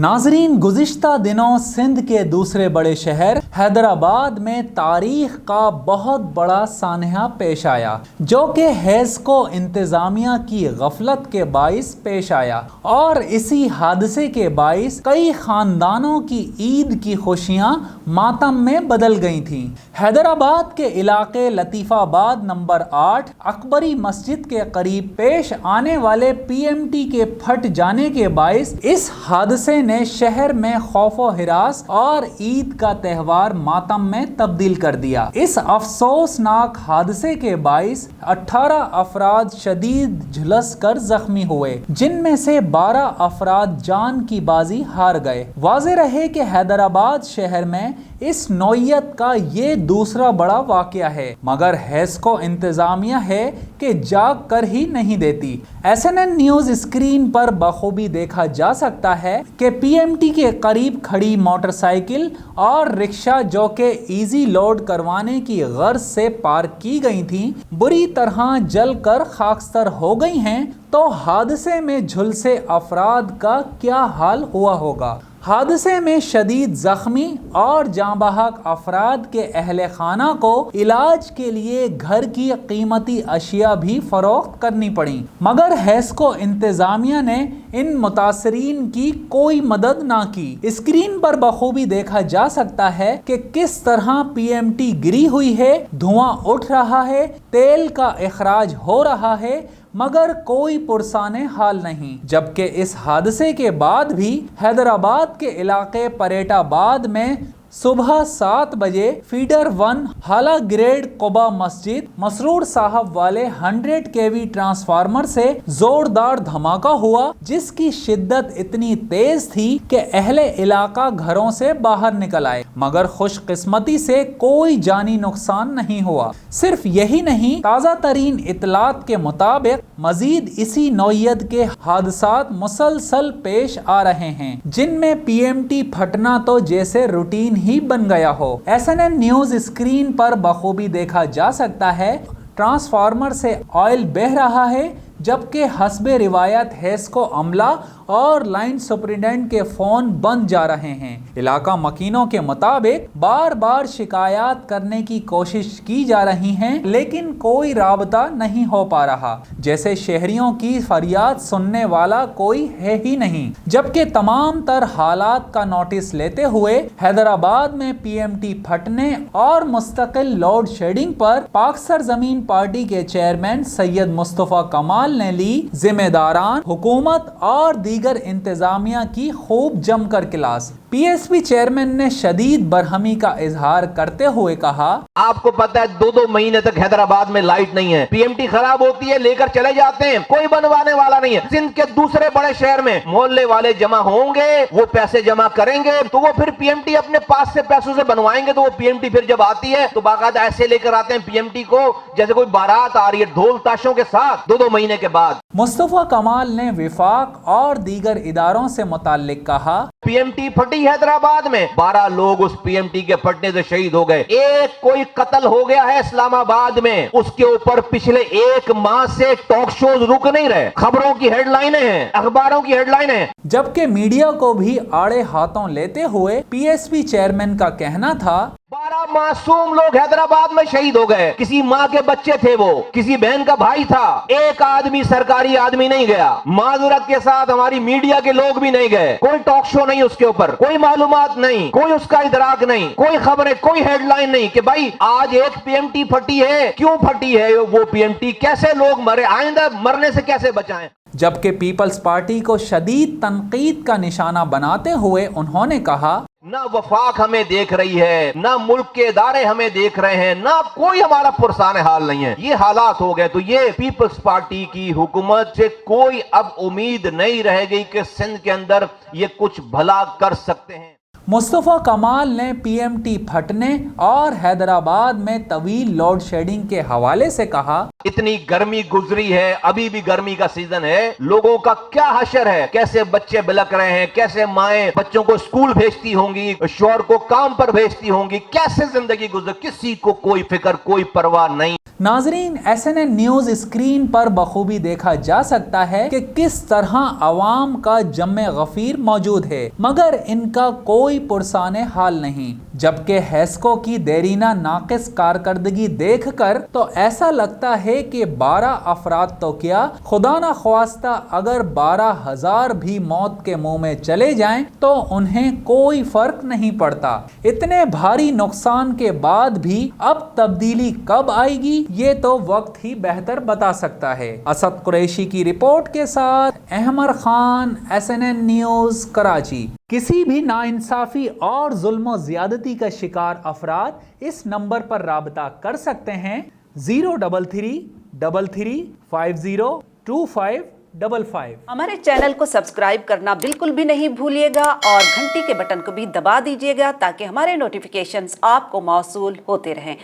नाज़रीन, गुज़िश्ता दिनों सिंध के दूसरे बड़े शहर हैदराबाद में तारीख का बहुत बड़ा सानहा पेश आया, जो कि हेस्को इंतज़ामिया की गफलत के बाइस पेश आया और इसी हादसे के बाइस कई ख़ानदानों की ईद की खुशियाँ मातम में बदल गई थीं। हैदराबाद के इलाके लतीफ़ाबाद नंबर 8 अकबरी मस्जिद के करीब पेश आने वाले PMT के फट जाने के बाइस इस हादसे ने शहर में खौफो हिरास और ईद का त्यौहार मातम में तब्दील कर दिया। इस अफसोसनाक हादसे के बाइस 18 अफराद शदीद झुलस कर जख्मी हुए, जिनमें से 12 अफराद जान की बाजी हार गए। वाज़ेह रहे कि हैदराबाद शहर में इस नौइयत का ये दूसरा बड़ा वाक़या है, मगर हेस्को इंतज़ामिया है कि जाग कर ही नहीं देती। SNN न्यूज़ स्क्रीन पर बखूबी देखा जा सकता है कि PMT के करीब खड़ी मोटरसाइकिल और रिक्शा, जो कि ईजी लोड करवाने की गर्ज से पार्क की गई थीं, बुरी तरह जल कर खाकस्तर हो गई हैं, तो हादसे में झुलसे अफराद का क्या हाल हुआ होगा। हादसे में शदीद जख्मी और जांबाहक अफराद के अहले खाना को इलाज के लिए घर की कीमती अशिया भी फरोख्त करनी पड़ी, मगर हेस्को इंतज़ामिया ने इन मुतासरीन की कोई मदद ना की। स्क्रीन पर बखूबी देखा जा सकता है कि किस तरह PMT गिरी हुई है, धुआं उठ रहा है, तेल का इखराज हो रहा है, मगर कोई पुरसाने हाल नहीं। जबकि इस हादसे के बाद भी हैदराबाद के इलाके परेटाबाद में सुबह 7 बजे फीडर 1 हाला ग्रेड कोबा मस्जिद मसरूर साहब वाले 100 kV ट्रांसफार्मर से जोरदार धमाका हुआ, जिसकी शिद्दत इतनी तेज थी कि अहले इलाका घरों से बाहर निकल आए, मगर खुशकिस्मती से कोई जानी नुकसान नहीं हुआ। सिर्फ यही नहीं, ताज़ा तरीन इतलात के मुताबिक मजीद इसी नौइयत के हादसात मुसलसल पेश आ रहे हैं, जिनमें PMT फटना तो जैसे रूटीन ही बन गया हो। SNN न्यूज़ स्क्रीन पर बखूबी देखा जा सकता है, ट्रांसफार्मर से ऑयल बह रहा है, जबकि हस्बे रिवायत हेस्को अमला और लाइन सुपरिटेंडेंट के फ़ोन बंद जा रहे हैं। इलाका मकीनों के मुताबिक बार बार शिकायत करने की कोशिश की जा रही हैं, लेकिन कोई राबता नहीं हो पा रहा, जैसे शहरियों की फरियाद सुनने वाला कोई है ही नहीं। जबकि तमाम तर हालात का नोटिस लेते हुए हैदराबाद में PMT फटने और मुस्तकिल लोड शेडिंग पर पाक सरजमीन पार्टी के चेयरमैन सैयद मुस्तफ़ा कमाल ने ली जिम्मेदारान हुकूमत और दीगर इंतजामिया की खूब जमकर क्लास। PSP चेयरमैन ने शदीद बरहमी का इजहार करते हुए कहा, आपको पता है 2-2 महीने तक हैदराबाद में लाइट नहीं है, PMT खराब होती है, लेकर चले जाते हैं, कोई बनवाने वाला नहीं है। सिंध के दूसरे बड़े शहर में मोहल्ले वाले जमा होंगे, वो पैसे जमा करेंगे, तो वो फिर PMT अपने पास से पैसों से बनवाएंगे, तो वो PMT फिर जब आती है तो बाकायदा ऐसे लेकर आते हैं PMT को जैसे कोई बारात आ रही है, ढोल ताशों के साथ 2-2 महीने के बाद। मुस्तफा कमाल ने विफाक और दीगर इदारों से मुताल्लिक कहा, PMT फटी हैदराबाद में, 12 लोग उस PMT के फटने से शहीद हो गए। एक कोई कत्ल हो गया है इस्लामाबाद में, उसके ऊपर पिछले 1 माह से टॉक शोज रुक नहीं रहे, खबरों की हेडलाइनें हैं, अखबारों की हेडलाइनें हैं। जबकि मीडिया को भी आड़े हाथों लेते हुए PSP चेयरमैन का कहना था, 12 मासूम लोग हैदराबाद में शहीद हो गए, किसी माँ के बच्चे थे, वो किसी बहन का भाई था, एक आदमी सरकारी आदमी नहीं गया, माजूरत के साथ हमारी मीडिया के लोग भी नहीं गए, कोई टॉक शो नहीं, उसके ऊपर कोई मालूमात नहीं, कोई उसका इदराक नहीं, कोई खबरें, कोई हेडलाइन नहीं कि भाई आज एक PMT फटी है, क्यों फटी है वो PMT, कैसे लोग मरे, आइंदा मरने से कैसे बचाएं। जबकि पीपल्स पार्टी को शदीद तनकीद का निशाना बनाते हुए उन्होंने कहा, ना वफाक हमें देख रही है, ना मुल्क के इदारे हमें देख रहे हैं, ना कोई हमारा पुरसान हाल नहीं है। ये हालात हो गए तो ये पीपल्स पार्टी की हुकूमत से कोई अब उम्मीद नहीं रह गई कि सिंध के अंदर ये कुछ भला कर सकते हैं। मुस्तफ़ा कमाल ने PMT फटने और हैदराबाद में तवील लोड शेडिंग के हवाले से कहा, इतनी गर्मी गुजरी है, अभी भी गर्मी का सीजन है, लोगों का क्या हशर है, कैसे बच्चे बिलक रहे हैं, कैसे माएं बच्चों को स्कूल भेजती होंगी, शौहर को काम पर भेजती होंगी, कैसे जिंदगी गुजर, किसी को कोई फिक्र, कोई परवाह नहीं। नाजरीन, SNN न्यूज स्क्रीन पर बखूबी देखा जा सकता है कि किस तरह अवाम का जम्मे गफीर मौजूद है, मगर इनका कोई पुरसाने हाल नहीं। जबकि हेस्को की देरीना नाकिस कारकर्दगी देखकर तो ऐसा लगता है कि 12 अफराद तो क्या, खुदा न ख्वास्ता अगर 12,000 भी मौत के मुंह में चले जाएं तो उन्हें कोई फर्क नहीं पड़ता। इतने भारी नुकसान के बाद भी अब तब्दीली कब आएगी, ये तो वक्त ही बेहतर बता सकता है। असद कुरैशी की रिपोर्ट के साथ अहमर खान, SNN न्यूज, कराची। किसी भी नाइंसाफी और जुल्म ज़्यादती का शिकार अफराद इस नंबर पर राबता कर सकते हैं 03333502555। हमारे चैनल को सब्सक्राइब करना बिल्कुल भी नहीं भूलिएगा और घंटी के बटन को भी दबा दीजिएगा ताकि हमारे नोटिफिकेशंस आपको मौसूल होते रहें।